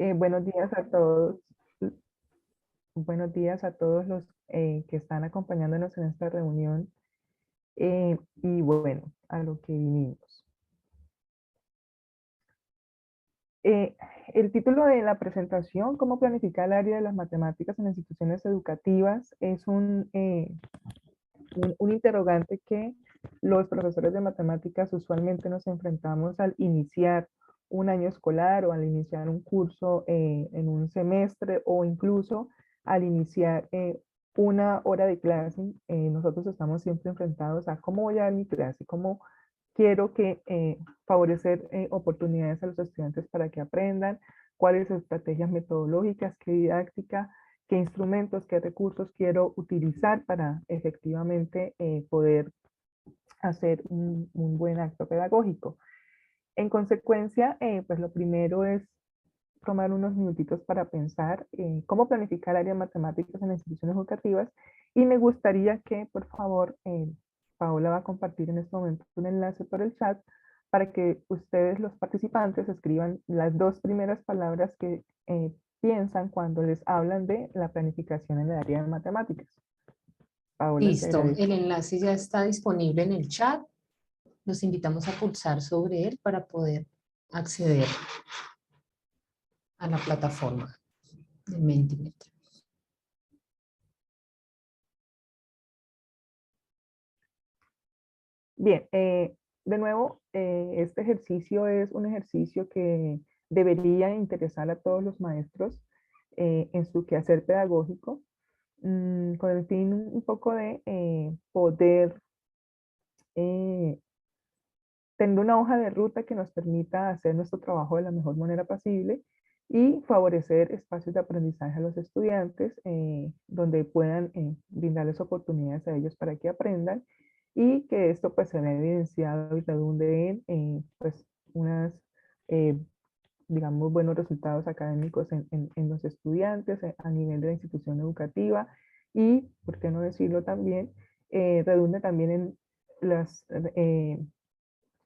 Buenos días a todos. Buenos días a todos los que están acompañándonos en esta reunión. Y bueno, a lo que vinimos. Eh, el título de la presentación, ¿Cómo planificar el área de las matemáticas en las instituciones educativas? Es un interrogante que los profesores de matemáticas usualmente nos enfrentamos al iniciar un año escolar o al iniciar un curso en un semestre o incluso al iniciar una hora de clase. Nosotros estamos siempre enfrentados a cómo voy a dar mi clase, cómo quiero que favorecer oportunidades a los estudiantes para que aprendan, cuáles estrategias metodológicas, qué didáctica, qué instrumentos, qué recursos quiero utilizar para efectivamente poder hacer un buen acto pedagógico. En consecuencia, pues lo primero es tomar unos minutitos para pensar cómo planificar áreas matemáticas en las instituciones educativas, y me gustaría que, por favor, Paola va a compartir en este momento un enlace por el chat para que ustedes, los participantes, escriban las dos primeras palabras que piensan cuando les hablan de la planificación en el área de matemáticas. Paola, te Listo, el agradezco. enlace ya está disponible en el chat. Los invitamos a pulsar sobre él para poder acceder a la plataforma de Mentimeter. Bien, de nuevo, este ejercicio es un ejercicio que debería interesar a todos los maestros en su quehacer pedagógico, con el fin un poco de poder eh, tener una hoja de ruta que nos permita hacer nuestro trabajo de la mejor manera posible y favorecer espacios de aprendizaje a los estudiantes donde puedan brindarles oportunidades a ellos para que aprendan, y que esto pues se vea evidenciado y redunde en pues unas eh, digamos buenos resultados académicos en los estudiantes a nivel de la institución educativa, y por qué no decirlo también, redunde también en las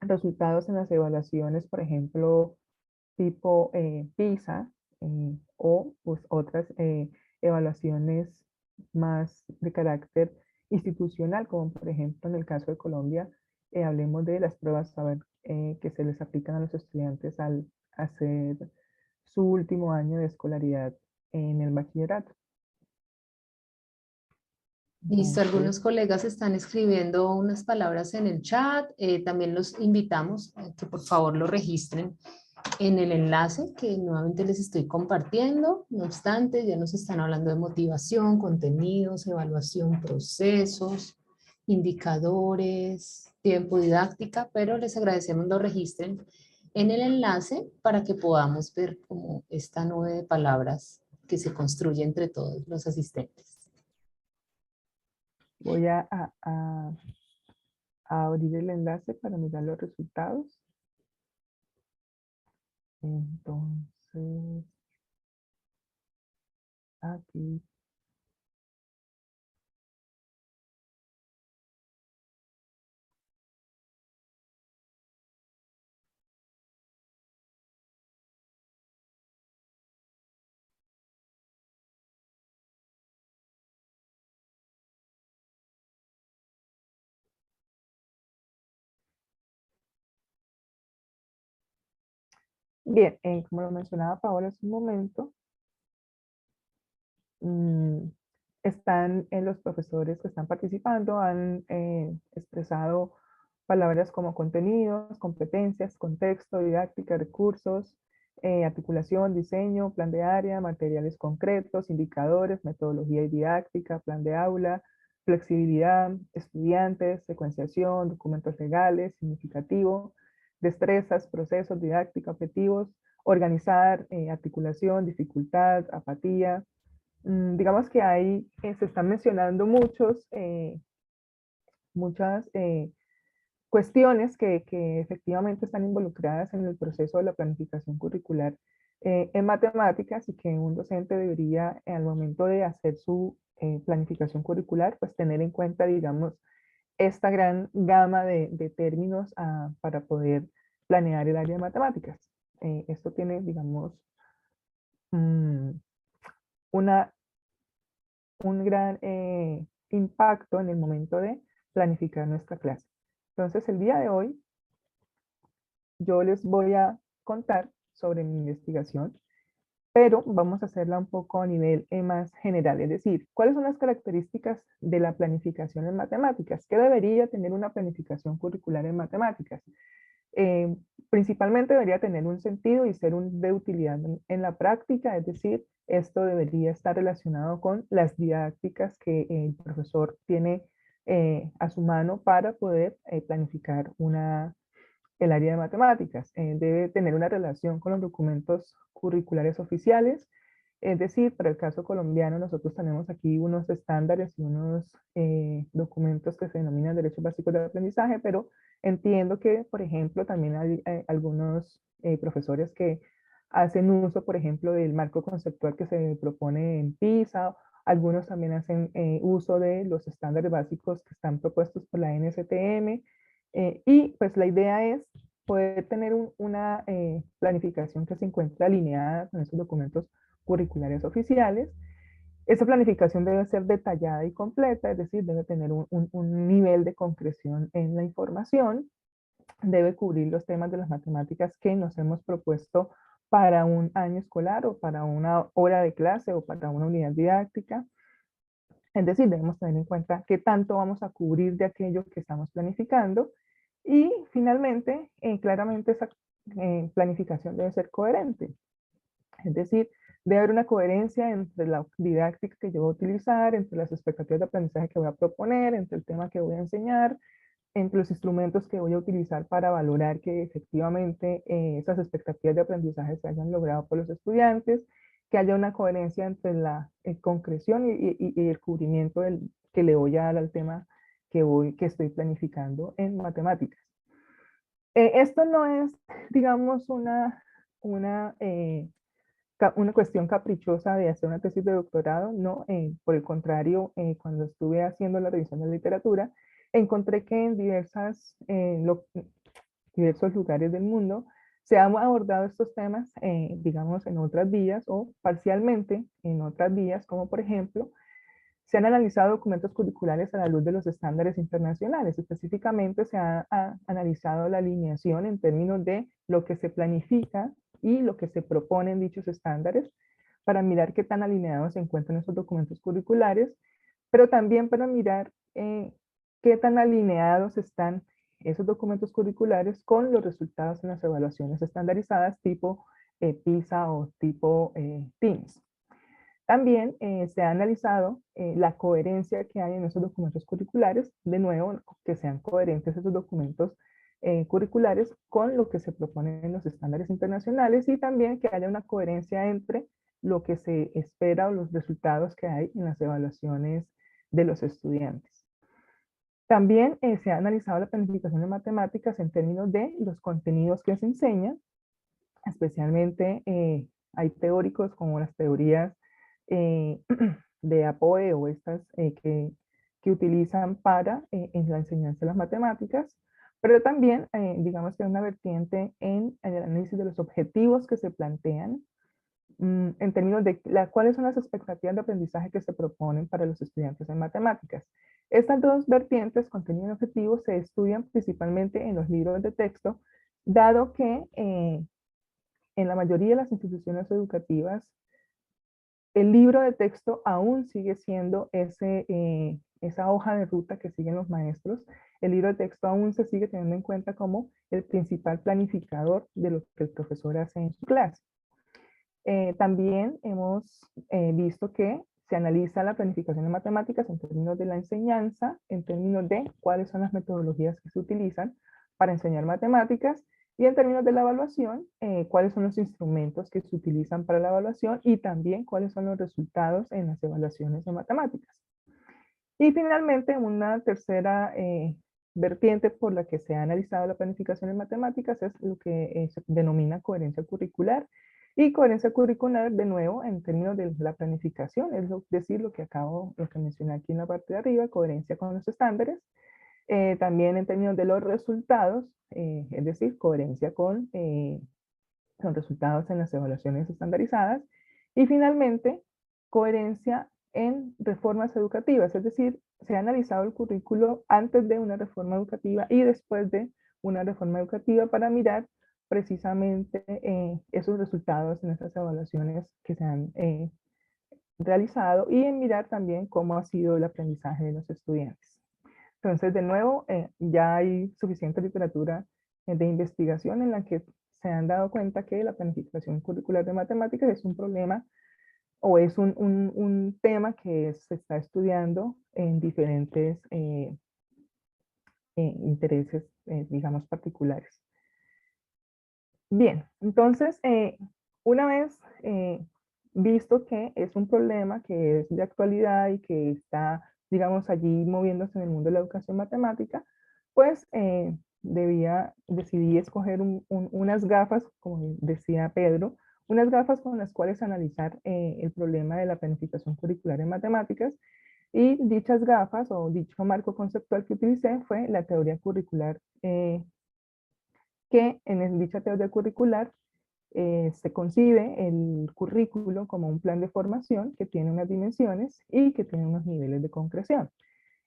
resultados en las evaluaciones, por ejemplo, tipo PISA, o pues, otras evaluaciones más de carácter institucional, como por ejemplo en el caso de Colombia, hablemos de las pruebas saber que se les aplican a los estudiantes al hacer su último año de escolaridad en el bachillerato. Listo, Entonces, algunos colegas están escribiendo unas palabras en el chat. También los invitamos a que por favor lo registren en el enlace que nuevamente les estoy compartiendo. No obstante, ya nos están hablando de motivación, contenidos, evaluación, procesos, indicadores, tiempo, didáctica, pero les agradecemos lo registren en el enlace para que podamos ver como esta nube de palabras que se construye entre todos los asistentes. voy a abrir el enlace para mirar los resultados. Entonces, aquí. Bien, como lo mencionaba Paola hace un momento, mm, están los profesores que están participando, han expresado palabras como contenidos, competencias, contexto, didáctica, recursos, articulación, diseño, plan de área, materiales concretos, indicadores, metodología y didáctica, plan de aula, flexibilidad, estudiantes, secuenciación, documentos legales, significativo, destrezas, procesos, didáctica, objetivos, organizar, articulación, dificultad, apatía. Digamos que ahí se están mencionando muchas cuestiones que efectivamente están involucradas en el proceso de la planificación curricular en matemáticas, y que un docente debería, al momento de hacer su planificación curricular, pues tener en cuenta, digamos, esta gran gama de términos para poder planear el área de matemáticas. Esto tiene, digamos, mm, una, un gran impacto en el momento de planificar nuestra clase. Entonces, el día de hoy yo les voy a contar sobre mi investigación, pero vamos a hacerla un poco a nivel más general, es decir, ¿cuáles son las características de la planificación en matemáticas? ¿Qué debería tener una planificación curricular en matemáticas? Eh, Principalmente debería tener un sentido y ser de utilidad en la práctica, es decir, esto debería estar relacionado con las didácticas que el profesor tiene a su mano para poder planificar el área de matemáticas. Debe tener una relación con los documentos curriculares oficiales, es decir, para el caso colombiano nosotros tenemos aquí unos estándares y unos documentos que se denominan derechos básicos de aprendizaje, pero entiendo que, por ejemplo, también hay algunos profesores que hacen uso, por ejemplo, del marco conceptual que se propone en PISA. Algunos también hacen uso de los estándares básicos que están propuestos por la NSTM. Y pues la idea es poder tener una planificación que se encuentre alineada con esos documentos curriculares oficiales. Esa planificación debe ser detallada y completa, es decir, debe tener un nivel de concreción en la información, debe cubrir los temas de las matemáticas que nos hemos propuesto para un año escolar o para una hora de clase o para una unidad didáctica. Es decir, debemos tener en cuenta qué tanto vamos a cubrir de aquello que estamos planificando. Y finalmente, claramente esa planificación debe ser coherente. Es decir, debe haber una coherencia entre la didáctica que yo voy a utilizar, entre las expectativas de aprendizaje que voy a proponer, entre el tema que voy a enseñar, entre los instrumentos que voy a utilizar para valorar que efectivamente esas expectativas de aprendizaje se hayan logrado por los estudiantes, que haya una coherencia entre la concreción y el cubrimiento que le voy a dar al tema que estoy planificando en matemáticas. Esto no es, digamos, una cuestión caprichosa de hacer una tesis de doctorado, no, por el contrario, cuando estuve haciendo la revisión de literatura, encontré que en diversos lugares del mundo se han abordado estos temas, digamos, en otras vías o parcialmente en otras vías, como por ejemplo, se han analizado documentos curriculares a la luz de los estándares internacionales. Específicamente se ha analizado la alineación en términos de lo que se planifica y lo que se propone en dichos estándares para mirar qué tan alineados se encuentran esos documentos curriculares, pero también para mirar qué tan alineados están esos documentos curriculares con los resultados en las evaluaciones estandarizadas tipo PISA o tipo TIMSS. También se ha analizado la coherencia que hay en esos documentos curriculares, de nuevo, que sean coherentes esos documentos curriculares con lo que se propone en los estándares internacionales y también que haya una coherencia entre lo que se espera o los resultados que hay en las evaluaciones de los estudiantes. También se ha analizado la planificación de matemáticas en términos de los contenidos que se enseñan, especialmente hay teóricos como las teorías eh, de apoyo o estas que utilizan para en la enseñanza de las matemáticas, pero también digamos que hay una vertiente en el análisis de los objetivos que se plantean en términos de cuáles son las expectativas de aprendizaje que se proponen para los estudiantes en matemáticas. Estas dos vertientes, contenido y objetivo, se estudian principalmente en los libros de texto, dado que en la mayoría de las instituciones educativas el libro de texto aún sigue siendo esa hoja de ruta que siguen los maestros. El libro de texto aún se sigue teniendo en cuenta como el principal planificador de lo que el profesor hace en su clase. También hemos visto que se analiza la planificación de matemáticas en términos de la enseñanza, en términos de cuáles son las metodologías que se utilizan para enseñar matemáticas y en términos de la evaluación, cuáles son los instrumentos que se utilizan para la evaluación y también cuáles son los resultados en las evaluaciones de matemáticas. Y finalmente, una tercera vertiente por la que se ha analizado la planificación en matemáticas es lo que se denomina coherencia curricular. Y coherencia curricular, de nuevo, en términos de la planificación, es decir, lo que mencioné aquí en la parte de arriba, coherencia con los estándares. También en términos de los resultados, es decir, coherencia con los resultados en las evaluaciones estandarizadas. Y finalmente, coherencia en reformas educativas, es decir, se ha analizado el currículo antes de una reforma educativa y después de una reforma educativa para mirar precisamente esos resultados en esas evaluaciones que se han realizado y en mirar también cómo ha sido el aprendizaje de los estudiantes. Entonces, de nuevo, ya hay suficiente literatura de investigación en la que se han dado cuenta que la planificación curricular de matemáticas es un problema o es un tema que se está estudiando en diferentes intereses, digamos, particulares. Bien, entonces, una vez visto que es un problema que es de actualidad y que está, digamos, allí moviéndose en el mundo de la educación matemática, pues decidí escoger unas gafas, como decía Pedro, unas gafas con las cuales analizar el problema de la planificación curricular en matemáticas. Y dichas gafas o dicho marco conceptual que utilicé fue la teoría curricular, que en dicha teoría curricular se concibe el currículo como un plan de formación que tiene unas dimensiones y que tiene unos niveles de concreción.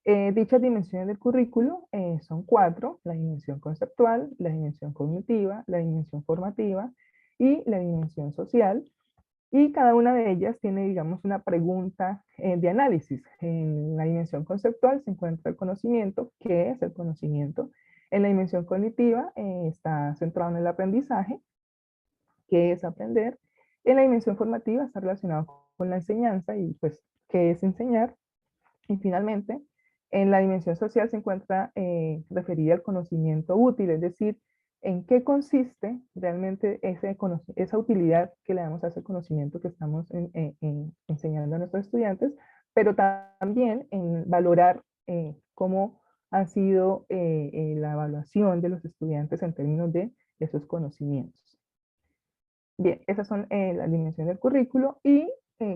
Dichas dimensiones del currículo son 4: la dimensión conceptual, la dimensión cognitiva, la dimensión formativa y la dimensión social. Y cada una de ellas tiene, digamos, una pregunta de análisis. En la dimensión conceptual se encuentra el conocimiento. ¿Qué es el conocimiento? En la dimensión cognitiva está centrado en el aprendizaje. ¿Qué es aprender? En la dimensión formativa está relacionado con la enseñanza y pues, ¿qué es enseñar? Y finalmente, en la dimensión social se encuentra referida al conocimiento útil, es decir, en qué consiste realmente esa utilidad que le damos a ese conocimiento que estamos enseñando a nuestros estudiantes, pero también en valorar cómo ha sido la evaluación de los estudiantes en términos de esos conocimientos. Bien, esas son las dimensiones del currículo y,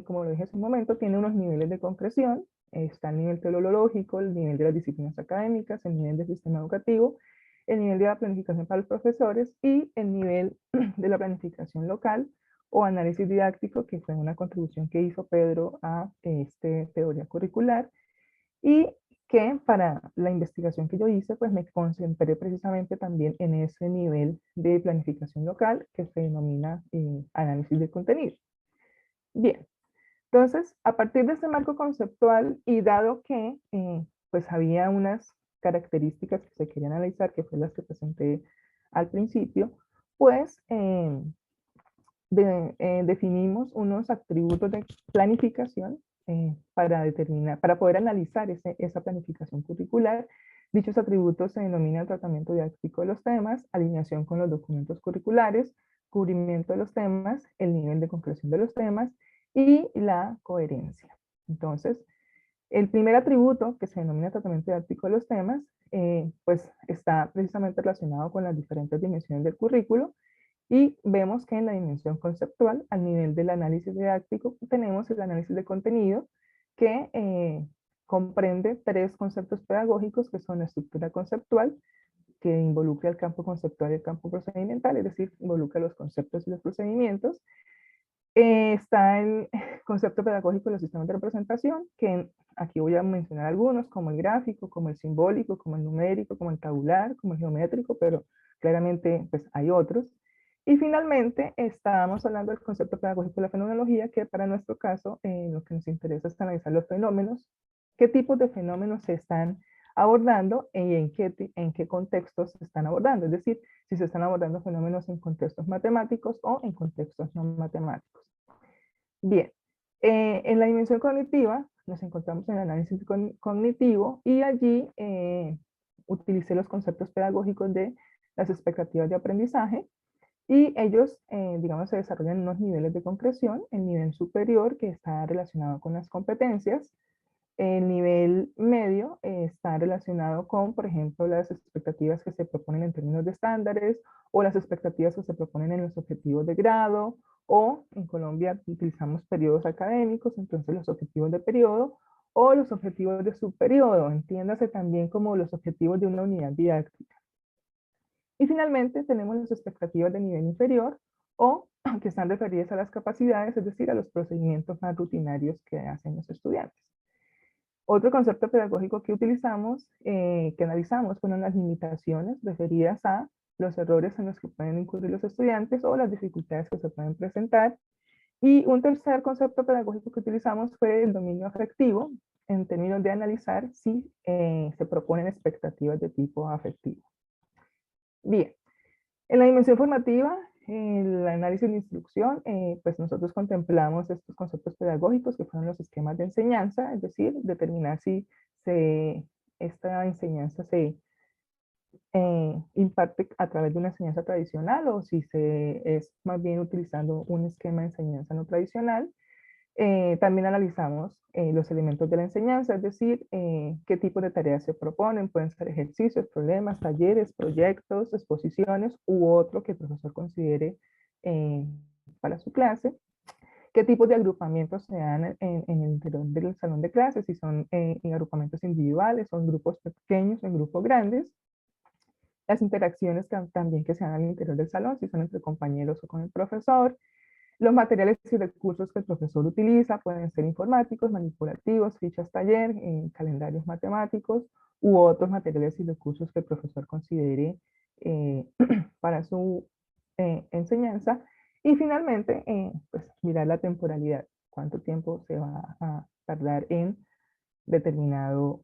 como lo dije hace un momento, tiene unos niveles de concreción. Está el nivel teleológico, el nivel de las disciplinas académicas, el nivel del sistema educativo, el nivel de la planificación para los profesores y el nivel de la planificación local o análisis didáctico, que fue una contribución que hizo Pedro a esta teoría curricular. Y que para la investigación que yo hice, pues me concentré precisamente también en ese nivel de planificación local que se denomina análisis de contenido. Bien, entonces, a partir de este marco conceptual y dado que pues había unas características que se querían analizar, que fue las que presenté al principio, pues definimos unos atributos de planificación para poder analizar esa planificación curricular. Dichos atributos se denominan tratamiento didáctico de los temas, alineación con los documentos curriculares, cubrimiento de los temas, el nivel de concreción de los temas y la coherencia. Entonces, el primer atributo, que se denomina tratamiento didáctico de los temas, pues está precisamente relacionado con las diferentes dimensiones del currículo. Y vemos que en la dimensión conceptual, al nivel del análisis didáctico, tenemos el análisis de contenido, que comprende 3 conceptos pedagógicos, que son la estructura conceptual, que involucra el campo conceptual y el campo procedimental, es decir, involucra los conceptos y los procedimientos. Está el concepto pedagógico de los sistemas de representación, que aquí voy a mencionar algunos, como el gráfico, como el simbólico, como el numérico, como el tabular, como el geométrico, pero claramente pues, hay otros. Y finalmente, estábamos hablando del concepto pedagógico de la fenomenología, que para nuestro caso, lo que nos interesa es analizar los fenómenos, qué tipos de fenómenos se están abordando y en qué contextos se están abordando. Es decir, si se están abordando fenómenos en contextos matemáticos o en contextos no matemáticos. Bien, en la dimensión cognitiva nos encontramos en el análisis cognitivo y allí utilicé los conceptos pedagógicos de las expectativas de aprendizaje y ellos, digamos, se desarrollan en unos niveles de concreción. El nivel superior, que está relacionado con las competencias. El nivel medio está relacionado con, por ejemplo, las expectativas que se proponen en términos de estándares o las expectativas que se proponen en los objetivos de grado, o en Colombia utilizamos periodos académicos, entonces los objetivos de periodo o los objetivos de subperiodo, entiéndase también como los objetivos de una unidad didáctica. Y finalmente tenemos las expectativas de nivel inferior o que están referidas a las capacidades, es decir, a los procedimientos más rutinarios que hacen los estudiantes. Otro concepto pedagógico que utilizamos, que analizamos, fueron las limitaciones referidas a los errores en los que pueden incurrir los estudiantes o las dificultades que se pueden presentar. Y un tercer concepto pedagógico que utilizamos fue el dominio afectivo, en términos de analizar si se proponen expectativas de tipo afectivo. Bien, en la dimensión formativa, el análisis de instrucción, pues nosotros contemplamos estos conceptos pedagógicos que fueron los esquemas de enseñanza, es decir, determinar si esta enseñanza se imparte a través de una enseñanza tradicional o si se es más bien utilizando un esquema de enseñanza no tradicional. También analizamos los elementos de la enseñanza, es decir, qué tipo de tareas se proponen, pueden ser ejercicios, problemas, talleres, proyectos, exposiciones u otro que el profesor considere para su clase, qué tipos de agrupamientos se dan en el interior del salón de clases, si son agrupamientos individuales, son grupos pequeños, en grupos grandes, las interacciones también que se dan al interior del salón, si son entre compañeros o con el profesor, los materiales y recursos que el profesor utiliza pueden ser informáticos, manipulativos, fichas taller, calendarios matemáticos u otros materiales y recursos que el profesor considere para su enseñanza. Y finalmente, pues mirar la temporalidad, cuánto tiempo se va a tardar en determinado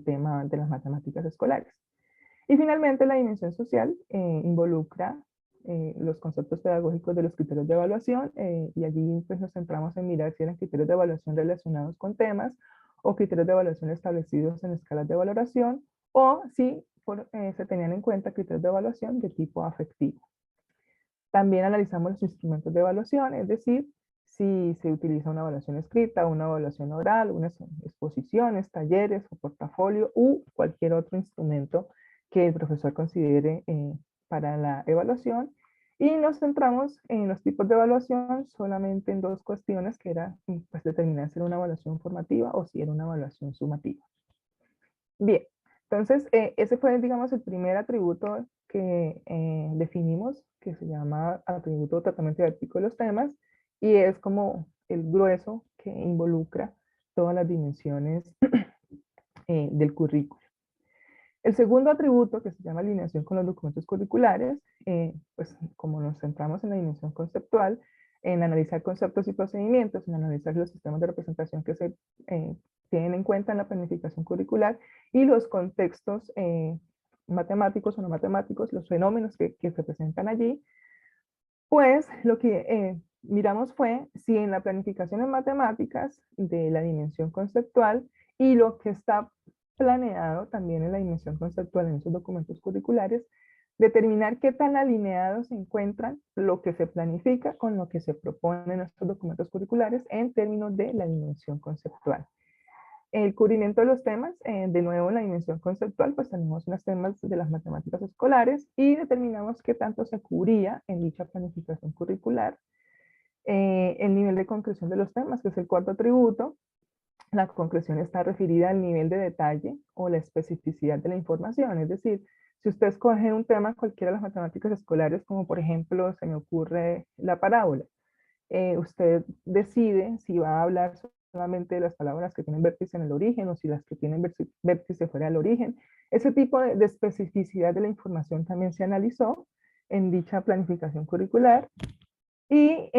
tema de las matemáticas escolares. Y finalmente, la dimensión social involucra los conceptos pedagógicos de los criterios de evaluación y allí pues, nos centramos en mirar si eran criterios de evaluación relacionados con temas o criterios de evaluación establecidos en escalas de valoración o si se tenían en cuenta criterios de evaluación de tipo afectivo. También analizamos los instrumentos de evaluación, es decir, si se utiliza una evaluación escrita, una evaluación oral, unas exposiciones, talleres o portafolio u cualquier otro instrumento que el profesor considere para la evaluación. Y nos centramos en los tipos de evaluación solamente en dos cuestiones, que era pues, determinar si era una evaluación formativa o si era una evaluación sumativa. Bien, entonces ese fue, digamos, el primer atributo que definimos, que se llama atributo de tratamiento didáctico de los temas, y es como el grueso que involucra todas las dimensiones del currículo. El segundo atributo, que se llama alineación con los documentos curriculares, pues como nos centramos en la dimensión conceptual, en analizar conceptos y procedimientos, en analizar los sistemas de representación que se tienen en cuenta en la planificación curricular y los contextos matemáticos o no matemáticos, los fenómenos que se presentan allí, pues lo que miramos fue si en la planificación en matemáticas de la dimensión conceptual y lo que está planeado también en la dimensión conceptual en esos documentos curriculares, determinar qué tan alineados se encuentran lo que se planifica con lo que se propone en estos documentos curriculares en términos de la dimensión conceptual. El cubrimiento de los temas, de nuevo en la dimensión conceptual, pues tenemos unos temas de las matemáticas escolares y determinamos qué tanto se cubría en dicha planificación curricular. El nivel de concreción de los temas, que es el cuarto atributo. La concreción está referida al nivel de detalle o la especificidad de la información, es decir, si usted escoge un tema cualquiera de las matemáticas escolares, como por ejemplo se me ocurre la parábola, usted decide si va a hablar solamente de las palabras que tienen vértice en el origen o si las que tienen vértice fuera del origen. Ese tipo de especificidad de la información también se analizó en dicha planificación curricular. Y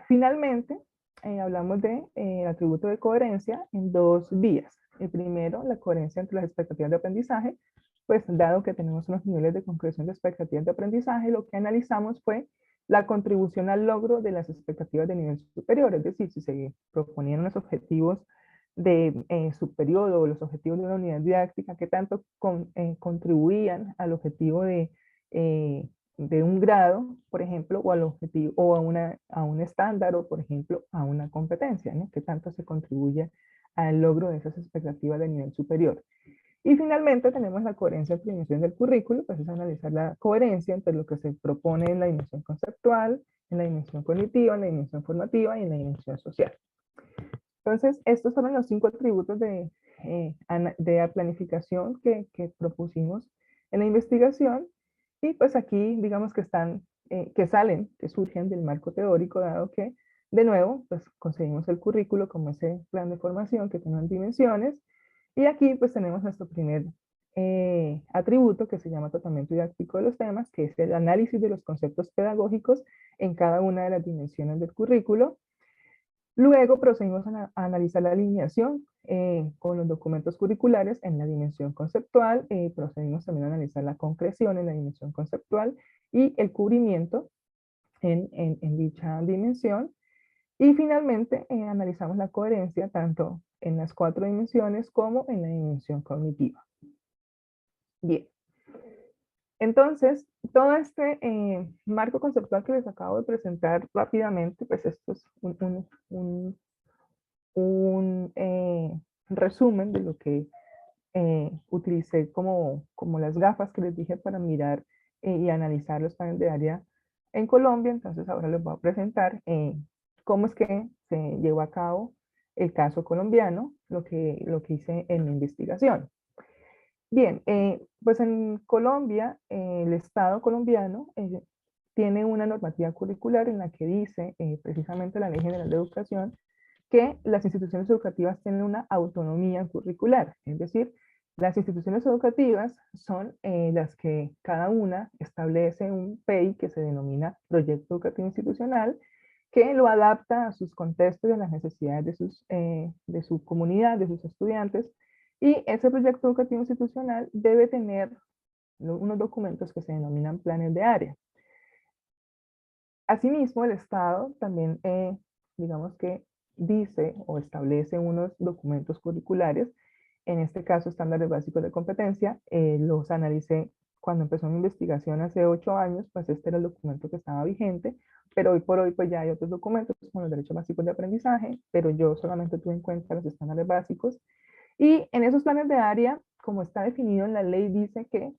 finalmente hablamos del atributo de coherencia en dos vías. El primero, la coherencia entre las expectativas de aprendizaje, pues dado que tenemos unos niveles de concreción de expectativas de aprendizaje, lo que analizamos fue la contribución al logro de las expectativas de nivel superior, es decir, si se proponían los objetivos de su periodo o los objetivos de una unidad didáctica, qué tanto contribuían al objetivo de un grado, por ejemplo, o al objetivo, o a un estándar, o por ejemplo, a una competencia, ¿no? Qué tanto se contribuye al logro de esas expectativas de nivel superior. Y finalmente tenemos la coherencia entre dimensiones del currículo, pues es analizar la coherencia entre lo que se propone en la dimensión conceptual, en la dimensión cognitiva, en la dimensión formativa y en la dimensión social. Entonces, estos fueron los 5 atributos de planificación que propusimos en la investigación. Y pues aquí digamos que están que surgen del marco teórico, dado que, de nuevo, pues conseguimos el currículo como ese plan de formación que tiene dimensiones, y aquí pues tenemos nuestro primer atributo que se llama tratamiento didáctico de los temas, que es el análisis de los conceptos pedagógicos en cada una de las dimensiones del currículo. Luego procedimos a analizar la alineación con los documentos curriculares en la dimensión conceptual, procedimos también a analizar la concreción en la dimensión conceptual y el cubrimiento en dicha dimensión. Y finalmente analizamos la coherencia tanto en las 4 dimensiones como en la dimensión cognitiva. Bien. Entonces, todo este marco conceptual que les acabo de presentar rápidamente, pues esto es un resumen de lo que utilicé como las gafas que les dije para mirar y analizar los planes de área en Colombia. Entonces ahora les voy a presentar cómo es que se llevó a cabo el caso colombiano, lo que hice en mi investigación. Bien, pues en Colombia, el Estado colombiano tiene una normativa curricular en la que dice, precisamente la Ley General de Educación, que las instituciones educativas tienen una autonomía curricular, es decir, las instituciones educativas son las que cada una establece un PEI que se denomina Proyecto Educativo Institucional, que lo adapta a sus contextos y a las necesidades de su comunidad, de sus estudiantes, y ese proyecto educativo institucional debe tener unos documentos que se denominan planes de área. Asimismo, el Estado también, digamos que dice o establece unos documentos curriculares, en este caso estándares básicos de competencia, los analicé cuando empezó mi investigación hace 8 años, pues este era el documento que estaba vigente, pero hoy por hoy pues ya hay otros documentos como los derechos básicos de aprendizaje, pero yo solamente tuve en cuenta los estándares básicos, y en esos planes de área, como está definido en la ley, dice que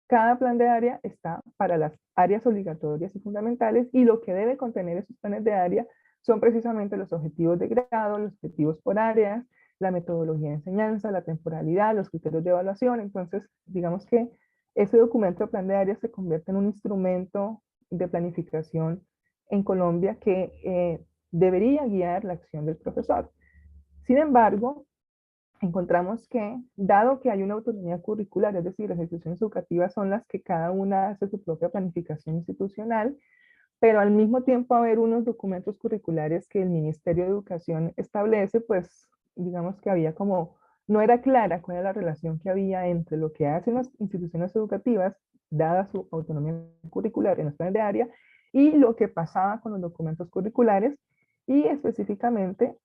cada plan de área está para las áreas obligatorias y fundamentales, y lo que debe contener esos planes de área son precisamente los objetivos de grado, los objetivos por áreas, la metodología de enseñanza, la temporalidad, los criterios de evaluación. Entonces, digamos que ese documento de plan de área se convierte en un instrumento de planificación en Colombia que debería guiar la acción del profesor. Sin embargo, encontramos que, dado que hay una autonomía curricular, es decir, las instituciones educativas son las que cada una hace su propia planificación institucional, pero al mismo tiempo haber unos documentos curriculares que el Ministerio de Educación establece, pues digamos que había como, no era clara cuál era la relación que había entre lo que hacen las instituciones educativas, dada su autonomía curricular en los planes de área, y lo que pasaba con los documentos curriculares, y específicamente,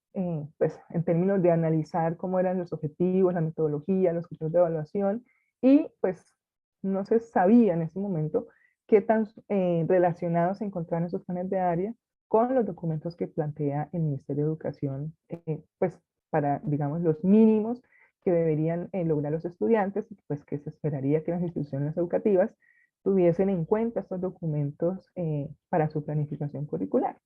pues en términos de analizar cómo eran los objetivos, la metodología, los criterios de evaluación, y pues no se sabía en ese momento qué tan relacionados se encontraban esos planes de área con los documentos que plantea el Ministerio de Educación, pues para, digamos, los mínimos que deberían lograr los estudiantes, pues que se esperaría que las instituciones educativas tuviesen en cuenta estos documentos para su planificación curricular.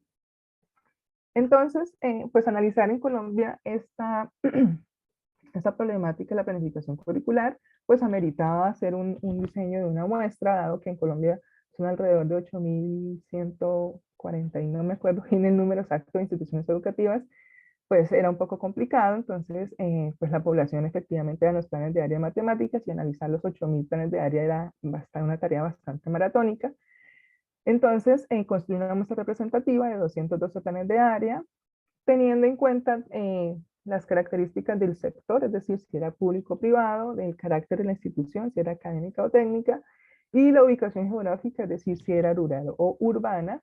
Entonces, pues analizar en Colombia esta problemática de la planificación curricular, pues ameritaba hacer un diseño de una muestra, dado que en Colombia son alrededor de 8.140, y no me acuerdo bien el número exacto de instituciones educativas, pues era un poco complicado. Entonces pues la población efectivamente eran los planes de área de matemáticas, y analizar los 8.000 planes de área era una tarea bastante maratónica. Entonces construí una muestra representativa de 212 planes de área, teniendo en cuenta las características del sector, es decir, si era público o privado, del carácter de la institución, si era académica o técnica, y la ubicación geográfica, es decir, si era rural o urbana.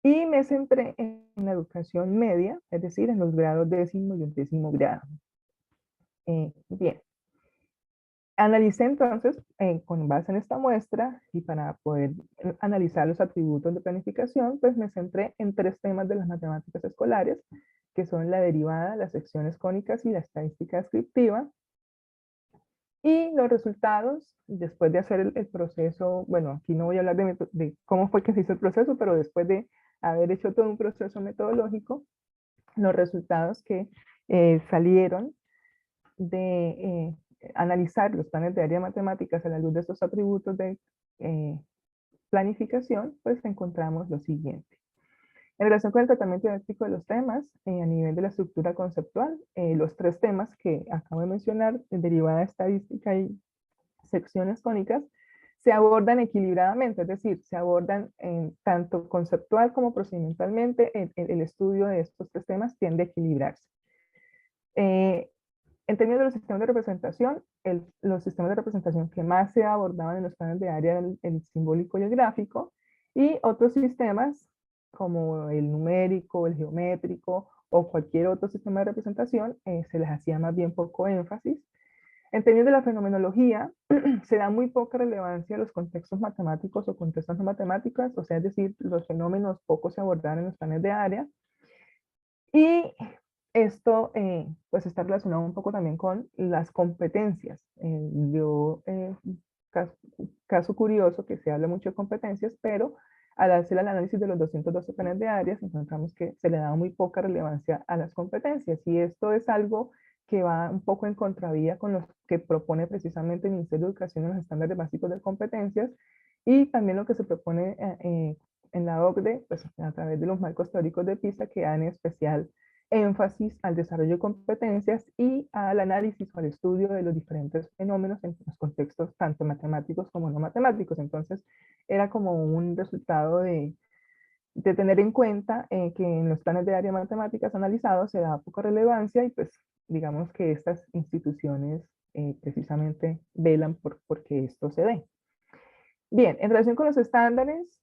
Y me centré en la educación media, es decir, en los grados 10º y 11º grado. Bien. Analicé entonces, con base en esta muestra, y para poder analizar los atributos de planificación, pues me centré en 3 temas de las matemáticas escolares, que son la derivada, las secciones cónicas y la estadística descriptiva. Y los resultados, después de hacer el proceso, bueno, aquí no voy a hablar de cómo fue que se hizo el proceso, pero después de haber hecho todo un proceso metodológico, los resultados que salieron de analizar los planes de área de matemáticas a la luz de estos atributos de planificación, pues encontramos lo siguiente. En relación con el tratamiento didáctico de los temas, a nivel de la estructura conceptual, los tres temas que acabo de mencionar, derivada estadística y secciones tónicas, se abordan equilibradamente, es decir, se abordan tanto conceptual como procedimentalmente. El estudio de estos tres temas tiende a equilibrarse. En términos de los sistemas de representación, los sistemas de representación que más se abordaban en los planes de área eran el simbólico y el gráfico, y otros sistemas como el numérico, el geométrico o cualquier otro sistema de representación se les hacía más bien poco énfasis. En términos de la fenomenología, se da muy poca relevancia a los contextos matemáticos o contextos no matemáticos, o sea, es decir, los fenómenos poco se abordaban en los planes de área. Y esto pues está relacionado un poco también con las competencias. Caso, caso curioso que se habla mucho de competencias, pero al hacer el análisis de los 212 planes de áreas, encontramos que se le da muy poca relevancia a las competencias. Y esto es algo que va un poco en contravía con lo que propone precisamente el Ministerio de Educación en los estándares básicos de competencias, y también lo que se propone en la OCDE, pues a través de los marcos teóricos de PISA, que dan especial énfasis al desarrollo de competencias y al análisis o al estudio de los diferentes fenómenos en los contextos tanto matemáticos como no matemáticos. Entonces, era como un resultado de tener en cuenta que en los planes de área matemáticas analizados se da poca relevancia, y pues digamos que estas instituciones precisamente velan porque esto se dé. Bien, en relación con los estándares,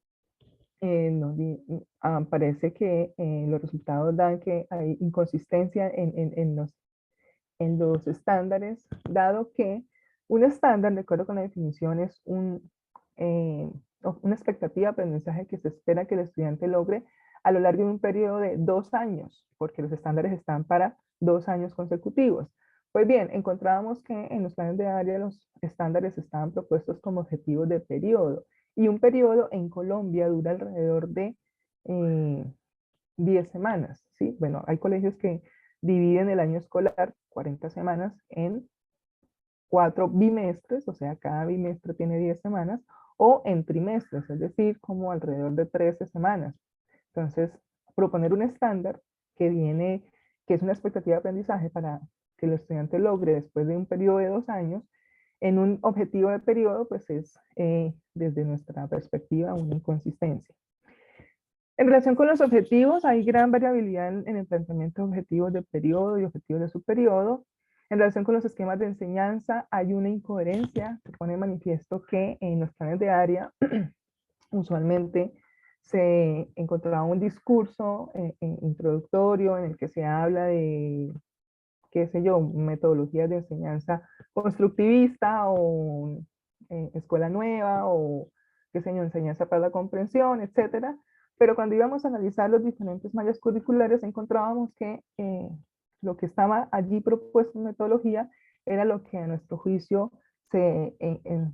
parece que los resultados dan que hay inconsistencia en los estándares, dado que un estándar, de acuerdo con la definición, es una expectativa de aprendizaje que se espera que el estudiante logre a lo largo de un periodo de 2 años, porque los estándares están para 2 años consecutivos. Pues bien, encontrábamos que en los planes de área los estándares estaban propuestos como objetivos de periodo, y un periodo en Colombia dura alrededor de 10 semanas, ¿sí? Bueno, hay colegios que dividen el año escolar, 40 semanas, en 4 bimestres, o sea, cada bimestre tiene 10 semanas, o en trimestres, es decir, como alrededor de 13 semanas. Entonces, proponer un estándar que es una expectativa de aprendizaje para que el estudiante logre después de un periodo de 2 años, en un objetivo de periodo, pues es, desde nuestra perspectiva, una inconsistencia. En relación con los objetivos, hay gran variabilidad en el planteamiento de objetivos de periodo y objetivos de subperiodo. En relación con los esquemas de enseñanza, hay una incoherencia. Se pone de manifiesto que en los planes de área usualmente se encontraba un discurso introductorio en el que se habla de, qué sé yo, metodologías de enseñanza constructivista o escuela nueva o, qué sé yo, enseñanza para la comprensión, etcétera. Pero cuando íbamos a analizar los diferentes mallas curriculares, encontrábamos que lo que estaba allí propuesto en metodología era lo que a nuestro juicio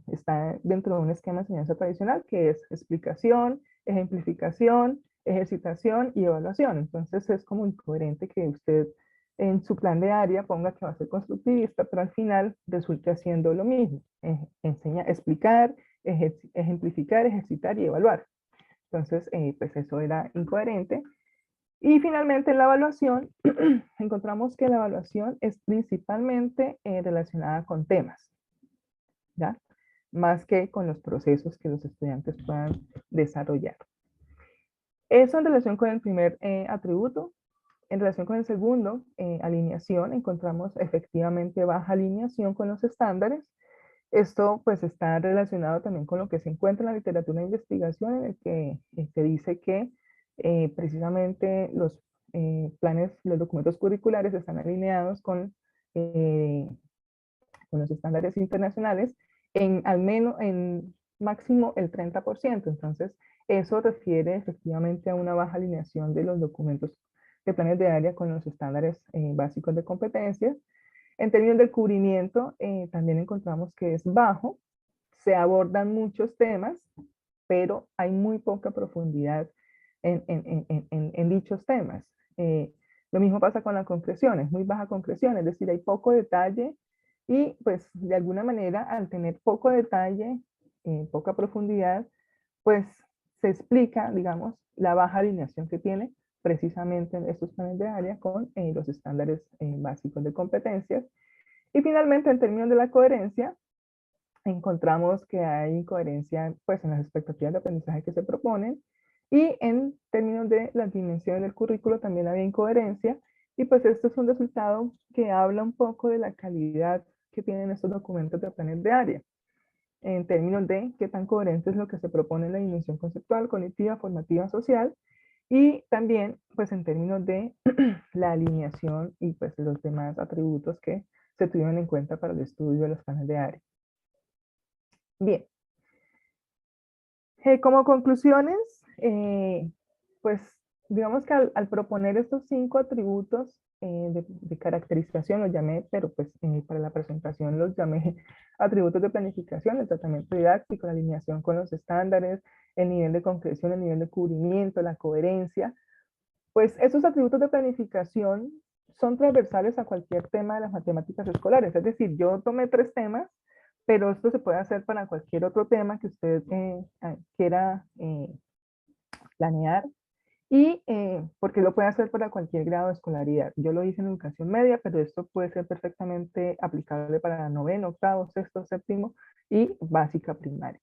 está dentro de un esquema de enseñanza tradicional, que es explicación, ejemplificación, ejercitación y evaluación. Entonces es como incoherente que usted en su plan de área ponga que va a ser constructivista, pero al final resulta haciendo lo mismo. Explicar, ejemplificar, ejercitar y evaluar. Entonces, pues eso era incoherente. Y finalmente en la evaluación, encontramos que la evaluación es principalmente relacionada con temas, ¿ya? Más que con los procesos que los estudiantes puedan desarrollar. Eso en relación con el primer atributo. En relación con el segundo, alineación, encontramos efectivamente baja alineación con los estándares. Esto pues está relacionado también con lo que se encuentra en la literatura de investigación, en el que se dice que precisamente los planes, los documentos curriculares están alineados con los estándares internacionales en al menos, en máximo el 30%. Entonces, eso refiere efectivamente a una baja alineación de los documentos de planes de área con los estándares básicos de competencias. En términos del cubrimiento, también encontramos que es bajo. Se abordan muchos temas, pero hay muy poca profundidad en dichos temas. Lo mismo pasa con la concreción, es muy baja concreción, es decir, hay poco detalle, y pues de alguna manera al tener poco detalle, poca profundidad, pues se explica, digamos, la baja alineación que tiene precisamente en estos planes de área con los estándares básicos de competencias. Y finalmente, en términos de la coherencia, encontramos que hay incoherencia pues, en las expectativas de aprendizaje que se proponen, y en términos de las dimensiones del currículo también había incoherencia, y pues esto es un resultado que habla un poco de la calidad que tienen estos documentos de planes de área, en términos de qué tan coherente es lo que se propone en la dimensión conceptual, cognitiva, formativa, social, y también pues en términos de la alineación y pues los demás atributos que se tuvieron en cuenta para el estudio de los planes de área. Bien, como conclusiones, pues digamos que al proponer estos 5 atributos de caracterización, los llamé, pero pues para la presentación los llamé atributos de planificación: el tratamiento didáctico, la alineación con los estándares, el nivel de concreción, el nivel de cubrimiento, la coherencia. Pues esos atributos de planificación son transversales a cualquier tema de las matemáticas escolares. Es decir, yo tomé 3 temas, pero esto se puede hacer para cualquier otro tema que usted quiera planear, y porque lo puede hacer para cualquier grado de escolaridad. Yo lo hice en educación media, pero esto puede ser perfectamente aplicable para noveno, octavo, sexto, séptimo y básica primaria.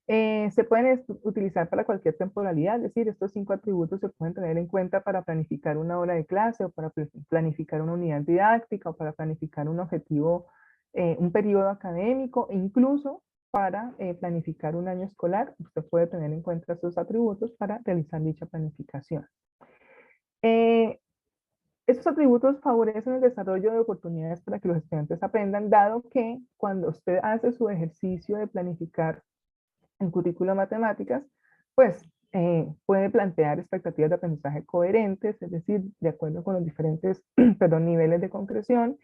Se pueden utilizar para cualquier temporalidad, es decir, estos 5 atributos se pueden tener en cuenta para planificar una hora de clase, o para planificar una unidad didáctica, o para planificar un objetivo, un periodo académico, e incluso para planificar un año escolar. Usted puede tener en cuenta estos atributos para realizar dicha planificación. Eh, Estos atributos favorecen el desarrollo de oportunidades para que los estudiantes aprendan, dado que cuando usted hace su ejercicio de planificar en currículo de matemáticas, pues puede plantear expectativas de aprendizaje coherentes, es decir, de acuerdo con los diferentes perdón, niveles de concreción,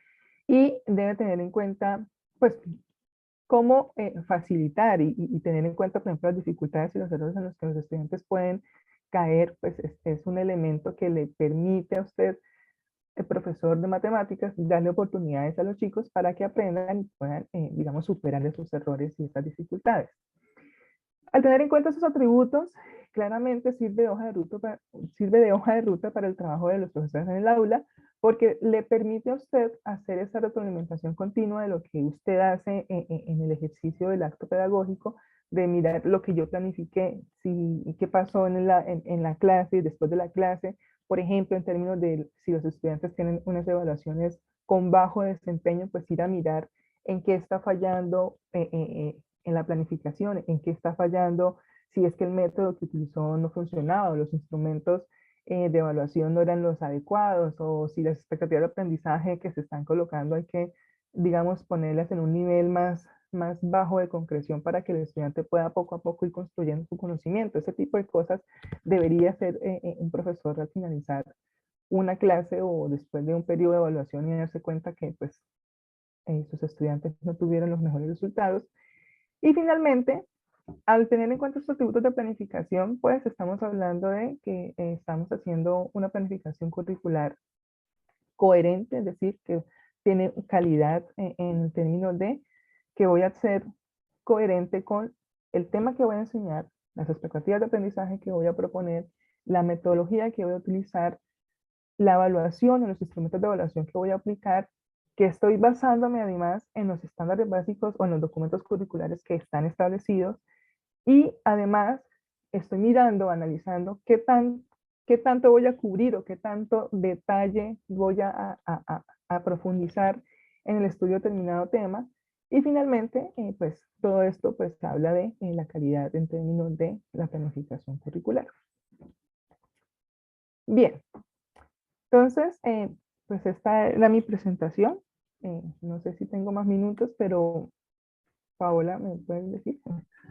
y debe tener en cuenta, pues, cómo facilitar y tener en cuenta, por ejemplo, las dificultades y los errores en los que los estudiantes pueden caer, pues es un elemento que le permite a usted, el profesor de matemáticas, darle oportunidades a los chicos para que aprendan y puedan, digamos, superar esos errores y esas dificultades. Al tener en cuenta esos atributos, claramente sirve de hoja de ruta para el trabajo de los profesores en el aula, porque le permite a usted hacer esa retroalimentación continua de lo que usted hace en el ejercicio del acto pedagógico, de mirar lo que yo planifiqué, qué pasó en la clase y después de la clase. Por ejemplo, en términos de si los estudiantes tienen unas evaluaciones con bajo desempeño, pues ir a mirar en qué está fallando en la planificación, en qué está fallando, si es que el método que utilizó no funcionaba, o los instrumentos de evaluación no eran los adecuados, o si las expectativas de aprendizaje que se están colocando hay que, digamos, ponerlas en un nivel más bajo de concreción para que el estudiante pueda poco a poco ir construyendo su conocimiento. Ese tipo de cosas debería hacer un profesor al finalizar una clase o después de un periodo de evaluación, y darse cuenta que pues sus estudiantes no tuvieron los mejores resultados. Y finalmente, al tener en cuenta estos atributos de planificación, pues estamos hablando de que estamos haciendo una planificación curricular coherente, es decir, que tiene calidad en términos de que voy a ser coherente con el tema que voy a enseñar, las expectativas de aprendizaje que voy a proponer, la metodología que voy a utilizar, la evaluación o los instrumentos de evaluación que voy a aplicar, que estoy basándome además en los estándares básicos o en los documentos curriculares que están establecidos, y además estoy mirando, analizando qué tanto voy a cubrir o qué tanto detalle voy a profundizar en el estudio de determinado tema. Y finalmente, pues todo esto pues habla de la calidad en términos de la planificación curricular. Bien, entonces, pues esta era mi presentación. No sé si tengo más minutos, pero Paola, ¿me puedes decir?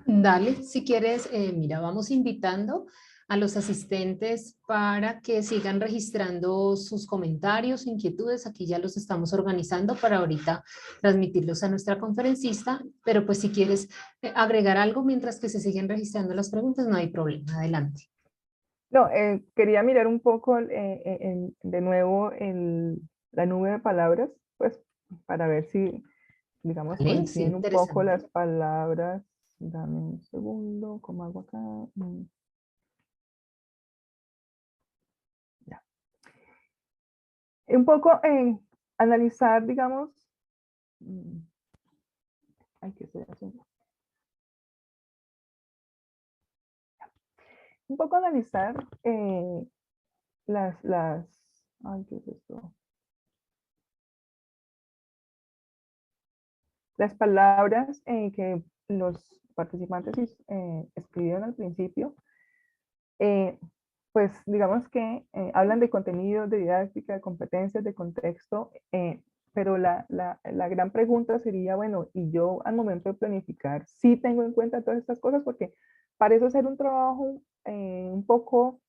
Dale, si quieres, mira, vamos invitando a los asistentes para que sigan registrando sus comentarios, inquietudes. Aquí ya los estamos organizando para ahorita transmitirlos a nuestra conferencista, pero pues si quieres agregar algo mientras que se siguen registrando las preguntas, no hay problema. Adelante. No, quería mirar un poco de nuevo la nube de palabras, pues para ver si, digamos, Vale, sí, coinciden un poco interesante. las palabras Dame un segundo, ¿cómo hago acá? Ya. Un poco en analizar, digamos, mm, ay, ¿qué estoy haciendo? Un poco analizar ay, ¿qué es esto? Las palabras que los participantes escribieron al principio, eh, pues digamos que hablan de contenido, de didáctica, de competencias, de contexto, pero la gran pregunta sería, bueno, y yo al momento de planificar, sí tengo en cuenta todas estas cosas, porque parece ser un trabajo un poco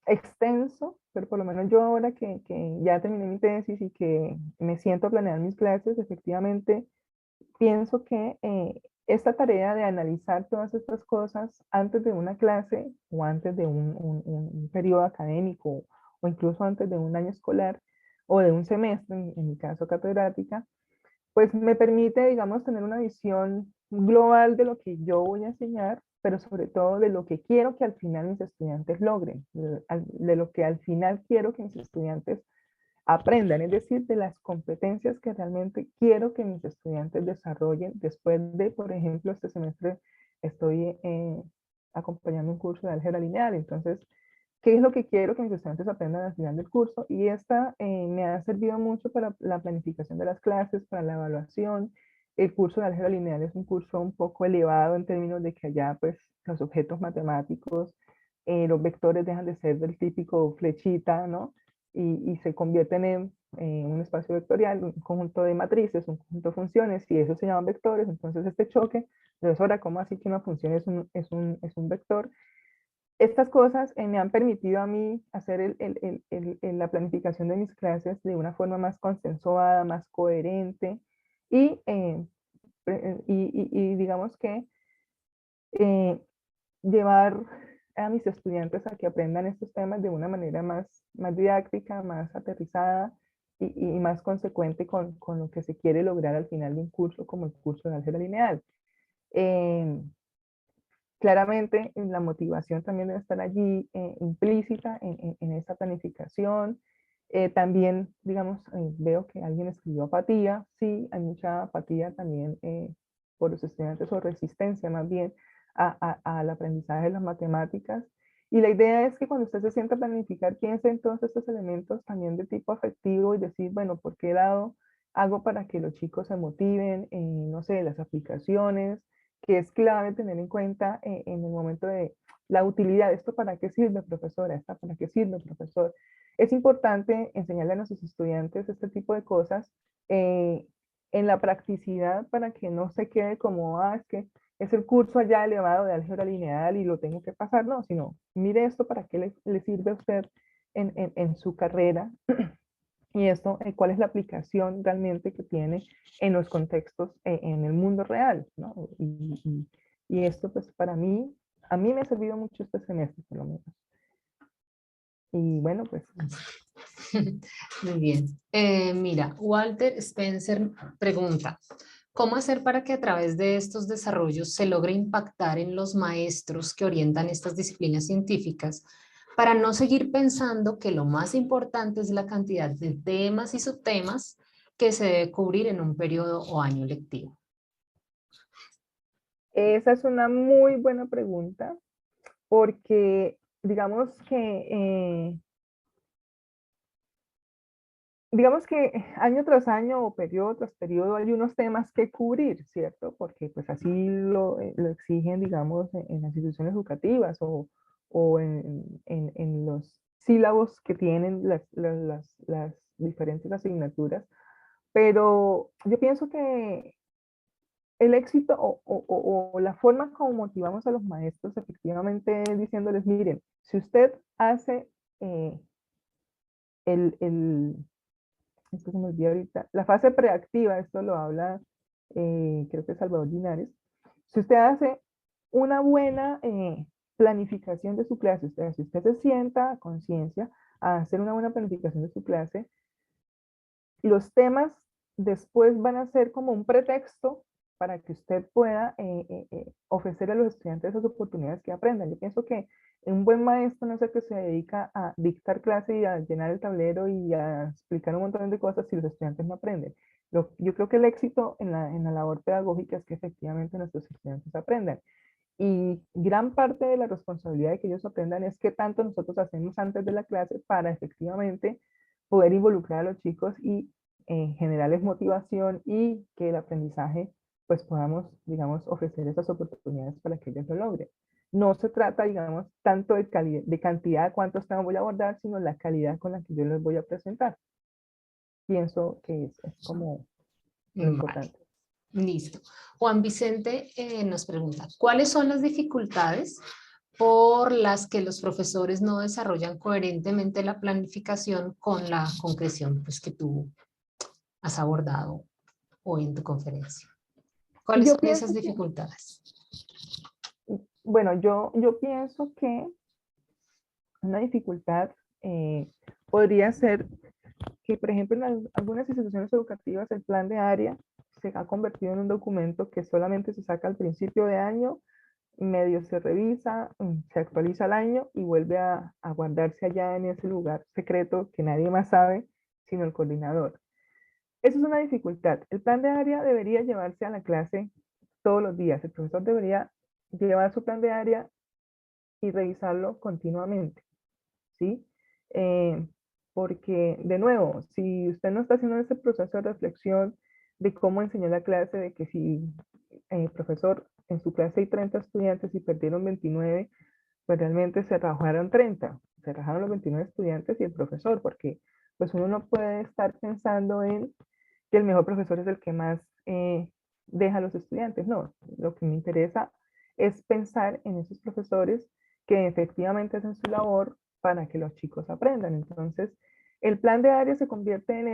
extenso, pero por lo menos yo ahora que ya terminé mi tesis y que me siento a planear mis clases, efectivamente pienso que esta tarea de analizar todas estas cosas antes de una clase o antes de un periodo académico o incluso antes de un año escolar o de un semestre, en mi caso catedrática, pues me permite, digamos, tener una visión global de lo que yo voy a enseñar, pero sobre todo de lo que quiero que al final mis estudiantes logren, de lo que al final quiero que mis estudiantes aprendan, es decir, de las competencias que realmente quiero que mis estudiantes desarrollen después de, por ejemplo, este semestre estoy acompañando un curso de álgebra lineal, entonces, ¿qué es lo que quiero que mis estudiantes aprendan al final del curso? Y esta me ha servido mucho para la planificación de las clases, para la evaluación. El curso de álgebra lineal es un curso un poco elevado en términos de que allá, pues, los objetos matemáticos, los vectores dejan de ser del típico flechita, ¿no? Y se convierten en un espacio vectorial, un conjunto de matrices, un conjunto de funciones, y eso se llaman vectores. Entonces este choque, profesora, ¿cómo así que una función es un vector? Estas cosas me han permitido a mí hacer la planificación de mis clases de una forma más consensuada, más coherente, y, y digamos que eh, llevar a mis estudiantes a que aprendan estos temas de una manera más didáctica, más aterrizada y más consecuente con lo que se quiere lograr al final de un curso como el curso de álgebra lineal. Eh, Claramente la motivación también debe estar allí implícita en esta planificación. También, digamos, veo que alguien escribió apatía. Sí, hay mucha apatía también por los estudiantes o resistencia más bien al aprendizaje de las matemáticas. Y la idea es que cuando usted se sienta a planificar, piense en todos estos elementos también de tipo afectivo y decir, bueno, ¿por qué lado hago para que los chicos se motiven? No sé, las aplicaciones, que es clave tener en cuenta en el momento de la utilidad. ¿Esto para qué sirve, profesora? ¿Esta para qué sirve, profesor? Es importante enseñarle a nuestros estudiantes este tipo de cosas eh, en la practicidad para que no se quede como, es que es el curso allá elevado de álgebra lineal y lo tengo que pasar. No, sino mire esto para qué le sirve a usted en su carrera y esto, cuál es la aplicación realmente que tiene en los contextos, en el mundo real, ¿no? Y esto, pues, para mí, a mí me ha servido mucho este semestre, por lo menos. Y bueno, pues, Muy bien. Mira, Walter Spencer pregunta, ¿cómo hacer para que a través de estos desarrollos se logre impactar en los maestros que orientan estas disciplinas científicas para no seguir pensando que lo más importante es la cantidad de temas y subtemas que se debe cubrir en un periodo o año lectivo? esa es una muy buena pregunta, porque digamos que año tras año o periodo tras periodo hay unos temas que cubrir, ¿cierto? Porque pues así lo exigen, digamos, en las instituciones educativas o en los sílabos que tienen las diferentes asignaturas. Pero yo pienso que el éxito o la forma como motivamos a los maestros efectivamente es diciéndoles, miren, si usted hace eh, el esto se me olvidó ahorita, la fase preactiva, esto lo habla, creo que Salvador Linares. Si usted hace una buena planificación de su clase, o sea, si usted se sienta a conciencia a hacer una buena planificación de su clase, los temas después van a ser como un pretexto para que usted pueda ofrecer a los estudiantes esas oportunidades que aprendan. Yo pienso que un buen maestro no es el que se dedica a dictar clase y a llenar el tablero y a explicar un montón de cosas si los estudiantes no aprenden. Yo creo que el éxito en la labor pedagógica es que efectivamente nuestros estudiantes aprendan. Y gran parte de la responsabilidad de que ellos aprendan es qué tanto nosotros hacemos antes de la clase para efectivamente poder involucrar a los chicos y generarles motivación y que el aprendizaje pues podamos, digamos, ofrecer esas oportunidades para que ellos lo logren. No se trata, digamos, tanto de, de cantidad, cuántos temas voy a abordar, sino la calidad con la que yo les voy a presentar. Pienso que es como lo Vale, importante. listo. Juan Vicente nos pregunta, ¿cuáles son las dificultades por las que los profesores no desarrollan coherentemente la planificación con la concreción pues, que tú has abordado hoy en tu conferencia? ¿Cuáles Yo son esas pienso que, dificultades? bueno, yo pienso que una dificultad podría ser que, por ejemplo, en algunas instituciones educativas el plan de área se ha convertido en un documento que solamente se saca al principio de año, medio se revisa, se actualiza al año y vuelve a guardarse allá en ese lugar secreto que nadie más sabe, sino el coordinador. Eso es una dificultad. El plan de área debería llevarse a la clase todos los días. El profesor debería llevar su plan de área y revisarlo continuamente, ¿sí? Eh, Porque, de nuevo, si usted no está haciendo ese proceso de reflexión de cómo enseñó la clase, de que si profesor, en su clase hay 30 estudiantes y perdieron 29, pues realmente se rajaron 30, se rajaron los 29 estudiantes y el profesor, porque pues uno no puede estar pensando en que el mejor profesor es el que más deja a los estudiantes. No, lo que me interesa es pensar en esos profesores que efectivamente hacen su labor para que los chicos aprendan. Entonces, el plan de área se convierte en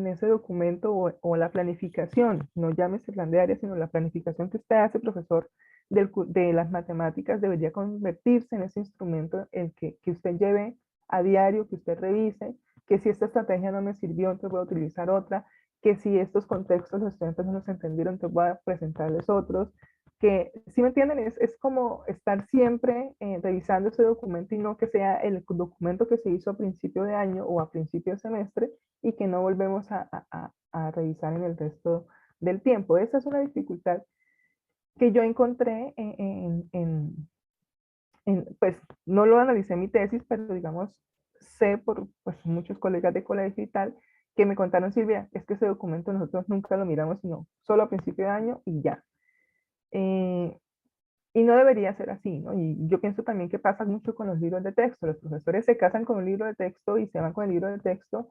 ese documento o la planificación, no llámese plan de área, sino la planificación que usted hace, profesor, de las matemáticas debería convertirse en ese instrumento el que usted lleve a diario, que usted revise, que si esta estrategia no me sirvió, entonces voy a utilizar otra, que si estos contextos los estudiantes no los entendieron, entonces voy a presentarles otros, que, si me entienden, es como estar siempre revisando ese documento y no que sea el documento que se hizo a principio de año o a principio de semestre y que no volvemos a revisar en el resto del tiempo. Esa es una dificultad que yo encontré pues no lo analicé en mi tesis, pero digamos, sé por pues, muchos colegas de colegio y tal, que me contaron, Silvia, es que ese documento nosotros nunca lo miramos, sino solo a principio de año y ya. Eh, y no debería ser así, ¿no? Y yo pienso también que pasa mucho con los libros de texto. Los profesores se casan con un libro de texto y se van con el libro de texto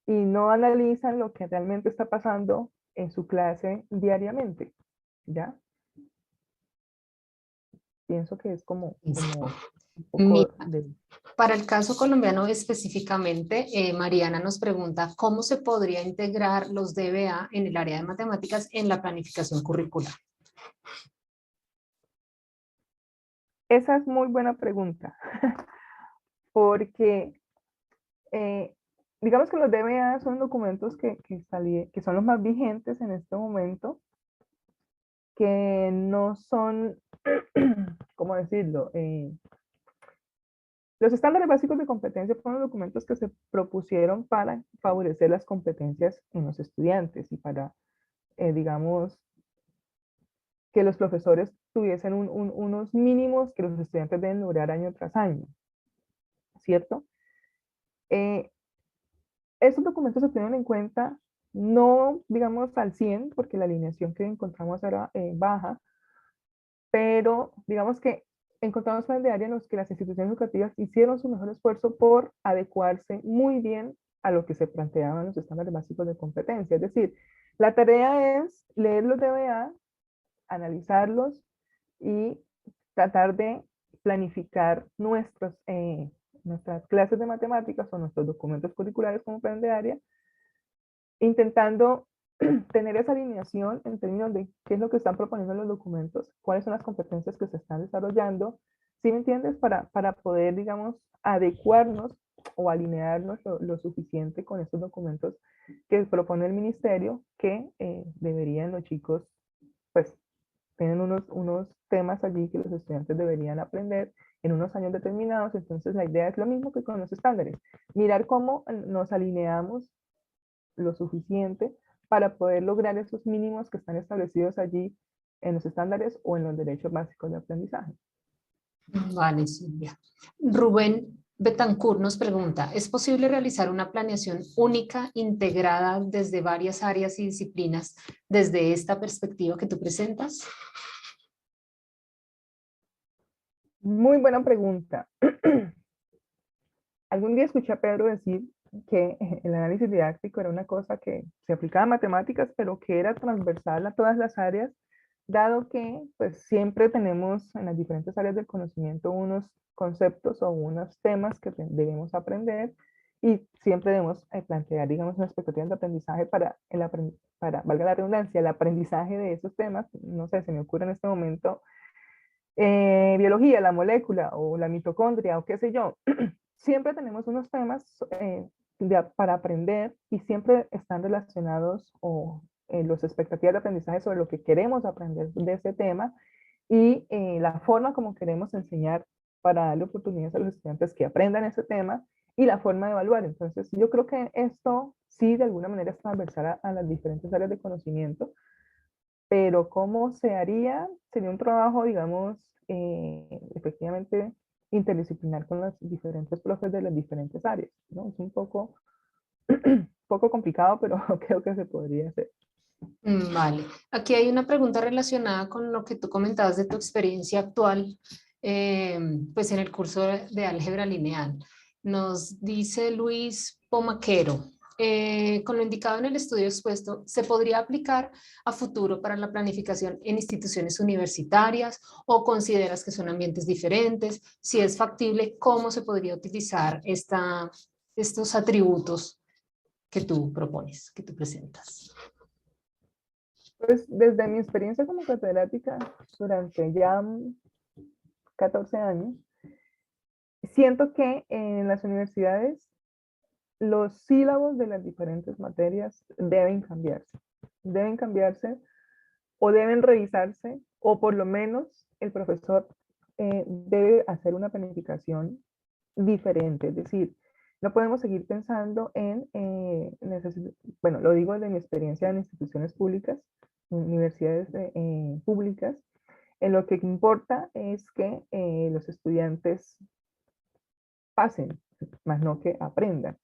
y no analizan lo que realmente está pasando en su clase diariamente, ¿ya? Pienso que es como un poco Mira, de... para el caso colombiano específicamente, Mariana nos pregunta cómo se podría integrar los DBA en el área de matemáticas en la planificación curricular. Esa es muy buena pregunta, porque digamos que los DBA son documentos que son los más vigentes en este momento, que no son, ¿cómo decirlo? Los estándares básicos de competencia fueron documentos que se propusieron para favorecer las competencias en los estudiantes y para, digamos, que los profesores tuviesen unos mínimos que los estudiantes deben lograr año tras año, ¿cierto? Eh, Estos documentos se tienen en cuenta, no digamos al 100 porque la alineación que encontramos era baja, pero digamos que encontramos planes de área en los que las instituciones educativas hicieron su mejor esfuerzo por adecuarse muy bien a lo que se planteaban los estándares básicos de competencia. Es decir, la tarea es leer los DBA, analizarlos y tratar de planificar nuestras clases de matemáticas o nuestros documentos curriculares como plan de área, intentando tener esa alineación en términos de qué es lo que están proponiendo los documentos, cuáles son las competencias que se están desarrollando, ¿sí me entiendes? Para poder, digamos, adecuarnos o alinearnos lo suficiente con estos documentos que propone el ministerio, que deberían los chicos, pues, tienen unos temas allí que los estudiantes deberían aprender en unos años determinados. Entonces la idea es lo mismo que con los estándares, mirar cómo nos alineamos lo suficiente para poder lograr esos mínimos que están establecidos allí en los estándares o en los derechos básicos de aprendizaje. Vale, Silvia. Rubén Betancourt nos pregunta, ¿es posible realizar una planeación única, integrada desde varias áreas y disciplinas desde esta perspectiva que tú presentas? Muy buena pregunta. Algún día escuché a Pedro decir que el análisis didáctico era una cosa que se aplicaba a matemáticas, pero que era transversal a todas las áreas, dado que pues siempre tenemos en las diferentes áreas del conocimiento unos conceptos o unos temas que debemos aprender y siempre debemos plantear, digamos, una expectativa de aprendizaje para, valga la redundancia, el aprendizaje de esos temas. No sé, se me ocurre en este momento biología, la molécula o la mitocondria o qué sé yo. Siempre tenemos unos temas para aprender y siempre están relacionados o las expectativas de aprendizaje sobre lo que queremos aprender de ese tema y la forma como queremos enseñar para darle oportunidades a los estudiantes que aprendan ese tema y la forma de evaluar. Entonces, yo creo que esto sí de alguna manera es transversal a las diferentes áreas de conocimiento, pero ¿cómo se haría? Sería un trabajo, digamos, efectivamente interdisciplinar con los diferentes profes de las diferentes áreas, ¿no? Es un poco complicado, pero creo que se podría hacer. Vale. Aquí hay una pregunta relacionada con lo que tú comentabas de tu experiencia actual, pues en el curso de álgebra lineal. Nos dice Luis Pomaquero, con lo indicado en el estudio expuesto, ¿se podría aplicar a futuro para la planificación en instituciones universitarias o consideras que son ambientes diferentes? Si es factible, ¿cómo se podría utilizar estos atributos que tú propones, que tú presentas? Pues desde mi experiencia como catedrática durante ya 14 años, siento que en las universidades los sílabos de las diferentes materias deben cambiarse o deben revisarse, o por lo menos el profesor debe hacer una planificación diferente. Es decir, no podemos seguir pensando en, bueno, lo digo desde mi experiencia en instituciones públicas, universidades públicas, en lo que importa es que los estudiantes pasen, más no que aprendan.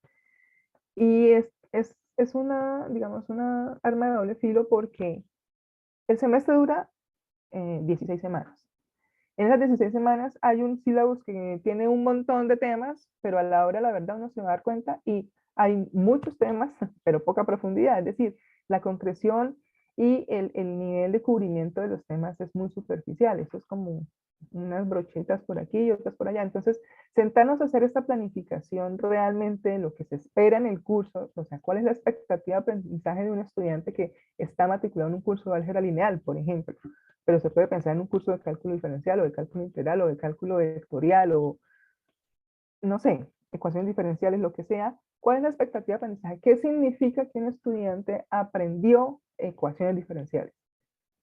Y es una, digamos, una arma de doble filo porque el semestre dura 16 semanas. En esas 16 semanas hay un sílabus que tiene un montón de temas, pero a la hora, la verdad, uno se va a dar cuenta y hay muchos temas, pero poca profundidad. Es decir, la concreción y el nivel de cubrimiento de los temas es muy superficial. Eso es como unas brochetas por aquí y otras por allá. Entonces, sentarnos a hacer esta planificación realmente de lo que se espera en el curso, o sea, cuál es la expectativa de aprendizaje de un estudiante que está matriculado en un curso de álgebra lineal, por ejemplo, pero se puede pensar en un curso de cálculo diferencial o de cálculo integral o de cálculo vectorial o, no sé, ecuaciones diferenciales, lo que sea. ¿Cuál es la expectativa de aprendizaje? ¿Qué significa que un estudiante aprendió ecuaciones diferenciales?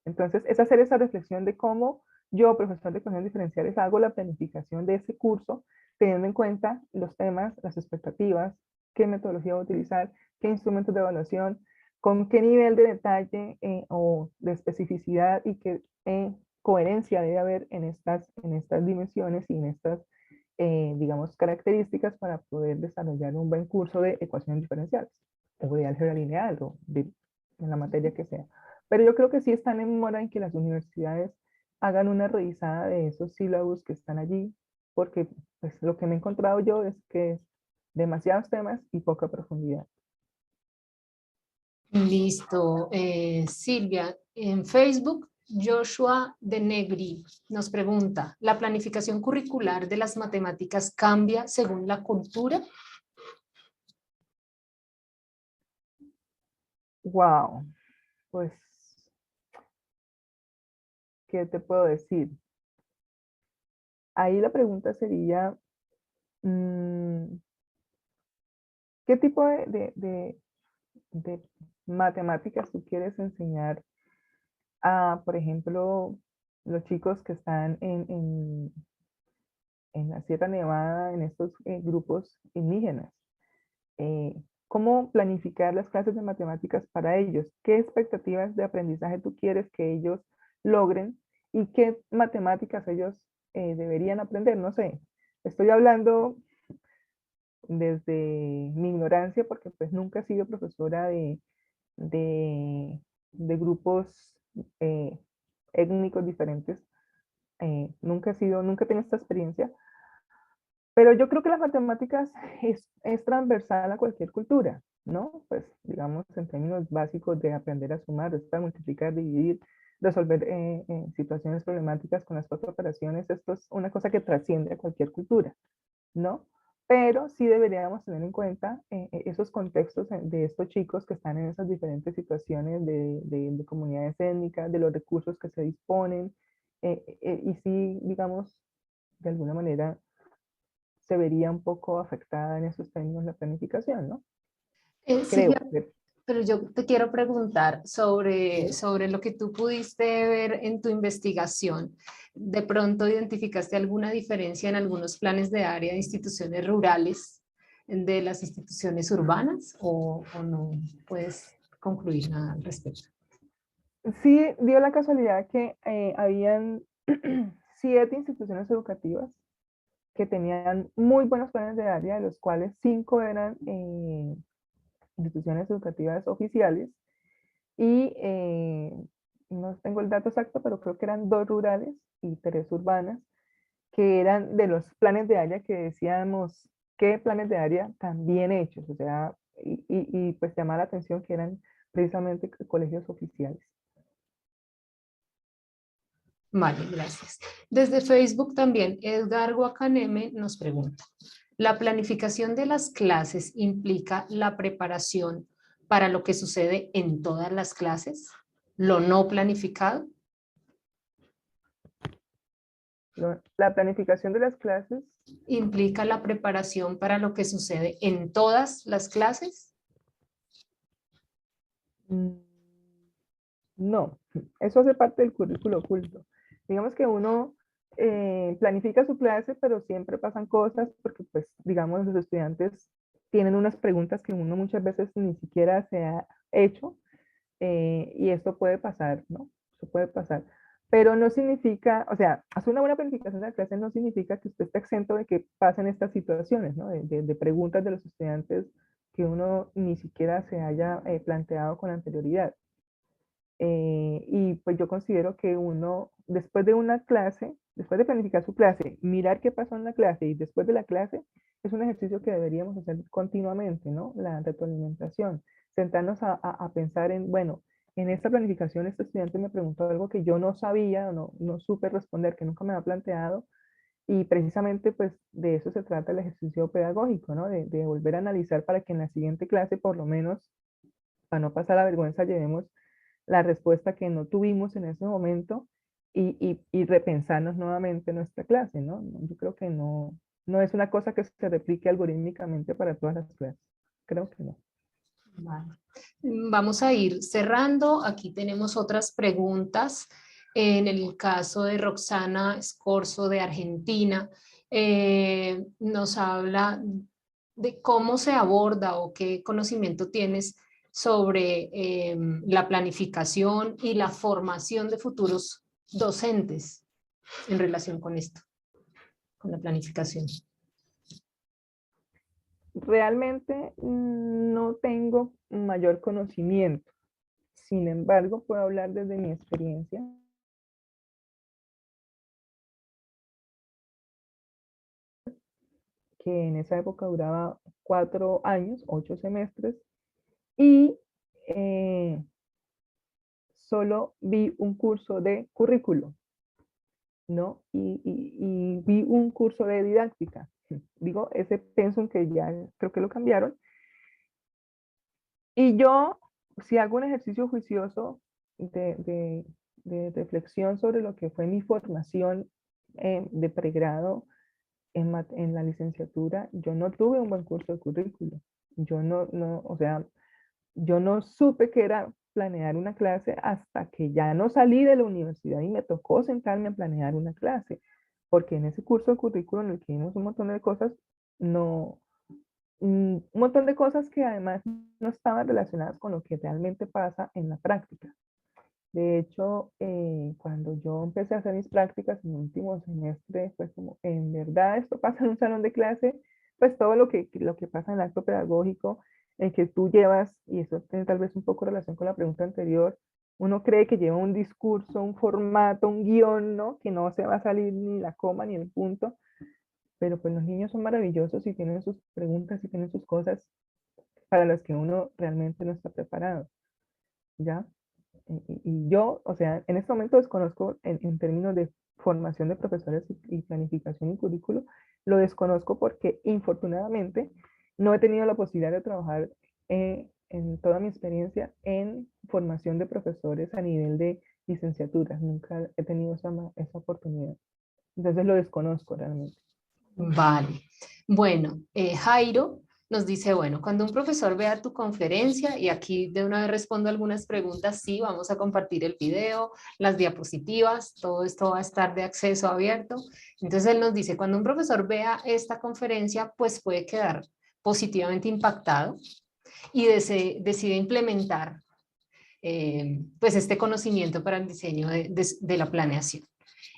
Entonces, es hacer esa reflexión de cómo yo, profesor de ecuaciones diferenciales, hago la planificación de ese curso, teniendo en cuenta los temas, las expectativas, qué metodología voy a utilizar, qué instrumentos de evaluación, con qué nivel de detalle o de especificidad y qué coherencia debe haber en estas dimensiones y en estas, digamos, características para poder desarrollar un buen curso de ecuaciones diferenciales o de álgebra lineal o de en la materia que sea. Pero yo creo que sí están en mora en que las universidades hagan una revisada de esos sílabos que están allí, porque pues, lo que me he encontrado yo es que es demasiados temas y poca profundidad. Listo. Silvia, en Facebook, Joshua de Negri nos pregunta, ¿la planificación curricular de las matemáticas cambia según la cultura? Wow, pues, ¿qué te puedo decir? Ahí la pregunta sería, mm, ¿Qué tipo de matemáticas tú quieres enseñar a, por ejemplo, los chicos que están en la Sierra Nevada, en estos grupos indígenas? Eh, ¿Cómo planificar las clases de matemáticas para ellos? ¿Qué expectativas de aprendizaje tú quieres que ellos logren y qué matemáticas ellos deberían aprender? No sé, estoy hablando desde mi ignorancia porque pues nunca he sido profesora de grupos eh, étnicos diferentes. Nunca he tenido esta experiencia, pero yo creo que las matemáticas es transversal a cualquier cultura, ¿no? Pues digamos en términos básicos de aprender a sumar, restar, multiplicar, dividir, resolver situaciones problemáticas con las cuatro operaciones, esto es una cosa que trasciende a cualquier cultura, ¿no? Pero sí deberíamos tener en cuenta esos contextos de estos chicos que están en esas diferentes situaciones de comunidades étnicas, de los recursos que se disponen, y sí, digamos, de alguna manera se vería un poco afectada en esos términos la planificación, ¿no? Silvia, Creo. pero yo te quiero preguntar sobre lo que tú pudiste ver en tu investigación. ¿De pronto identificaste alguna diferencia en algunos planes de área de instituciones rurales de las instituciones urbanas o no puedes concluir nada al respecto? Sí dio la casualidad que habían 7 instituciones educativas que tenían muy buenos planes de área, de los cuales 5 eran instituciones educativas oficiales y no tengo el dato exacto, pero creo que eran 2 rurales y 3 urbanas, que eran de los planes de área que decíamos, qué planes de área tan bien hechos, o sea, y pues llamar la atención que eran precisamente colegios oficiales. Vale, gracias. Desde Facebook también, Edgar Guacaneme nos pregunta, ¿la planificación de las clases implica la preparación para lo que sucede en todas las clases? ¿Lo no planificado? La planificación de las clases, ¿Implica la preparación para lo que sucede en todas las clases? mm, no, eso hace parte del currículo oculto. Digamos que uno planifica su clase, pero siempre pasan cosas porque, pues, digamos, los estudiantes tienen unas preguntas que uno muchas veces ni siquiera se ha hecho, y esto puede pasar, ¿no? Eso puede pasar. Pero no significa, o sea, hacer una buena planificación de la clase no significa que usted esté exento de que pasen estas situaciones, ¿no? De preguntas de los estudiantes que uno ni siquiera se haya planteado con anterioridad. Y pues yo considero que uno, después de una clase, después de planificar su clase, mirar qué pasó en la clase y después de la clase, es un ejercicio que deberíamos hacer continuamente, ¿no? La retroalimentación. Sentarnos a pensar en, bueno, en esta planificación este estudiante me preguntó algo que yo no sabía, no supe responder, que nunca me había planteado, y precisamente pues de eso se trata el ejercicio pedagógico, ¿no? De volver a analizar para que en la siguiente clase, por lo menos, para no pasar la vergüenza, llevemos la respuesta que no tuvimos en ese momento y repensarnos nuevamente nuestra clase, ¿no? Yo creo que no es una cosa que se replique algorítmicamente para todas las clases. Creo que no. Vale. Vamos a ir cerrando. Aquí tenemos otras preguntas. En el caso de Roxana Scorzo de Argentina, nos habla de cómo se aborda o qué conocimiento tienes sobre la planificación y la formación de futuros docentes en relación con esto, con la planificación. Realmente no tengo mayor conocimiento. Sin embargo, puedo hablar desde mi experiencia, que en esa época duraba 4 años, 8 semestres, y eh, solo vi un curso de currículo, ¿no? Y vi un curso de didáctica. Digo, ese pensum que ya creo que lo cambiaron. Y yo, si hago un ejercicio juicioso de reflexión sobre lo que fue mi formación de pregrado en la licenciatura, yo no tuve un buen curso de currículo. O sea, yo no supe que era planear una clase hasta que ya no salí de la universidad y me tocó sentarme a planear una clase, porque en ese curso de currículo en el que vimos un montón de cosas, no, un montón de cosas que además no estaban relacionadas con lo que realmente pasa en la práctica. De hecho, cuando yo empecé a hacer mis prácticas en el último semestre, fue como, en verdad esto pasa en un salón de clase, pues todo lo que pasa en el acto pedagógico, en que tú llevas, y eso tiene tal vez un poco relación con la pregunta anterior, uno cree que lleva un discurso, un formato, un guión, ¿no? Que no se va a salir ni la coma ni el punto, pero pues los niños son maravillosos y tienen sus preguntas y tienen sus cosas para las que uno realmente no está preparado, ¿ya? Y yo, o sea, en este momento desconozco en términos de formación de profesores y planificación y currículo, lo desconozco porque infortunadamente no he tenido la posibilidad de trabajar en toda mi experiencia en formación de profesores a nivel de licenciatura. Nunca he tenido esa oportunidad. Entonces lo desconozco realmente. Vale. Bueno, Jairo nos dice, bueno, cuando un profesor vea tu conferencia, y aquí de una vez respondo algunas preguntas, sí, vamos a compartir el video, las diapositivas, todo esto va a estar de acceso abierto. Entonces él nos dice, cuando un profesor vea esta conferencia, pues puede quedar positivamente impactado y decide implementar pues este conocimiento para el diseño de la planeación.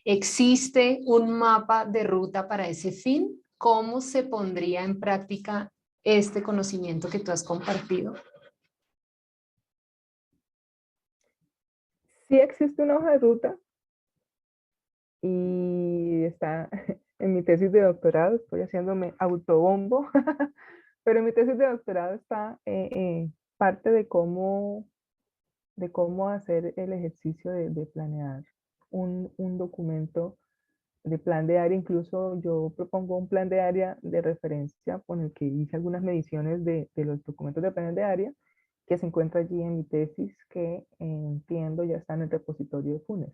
¿Existe un mapa de ruta para ese fin? ¿Cómo se pondría en práctica este conocimiento que tú has compartido? Sí existe una hoja de ruta y está en mi tesis de doctorado, estoy haciéndome autobombo, pero en mi tesis de doctorado está parte de cómo hacer el ejercicio de planear un documento de plan de área. Incluso yo propongo un plan de área de referencia con el que hice algunas mediciones de los documentos de plan de área que se encuentra allí en mi tesis que entiendo ya está en el repositorio de FUNES.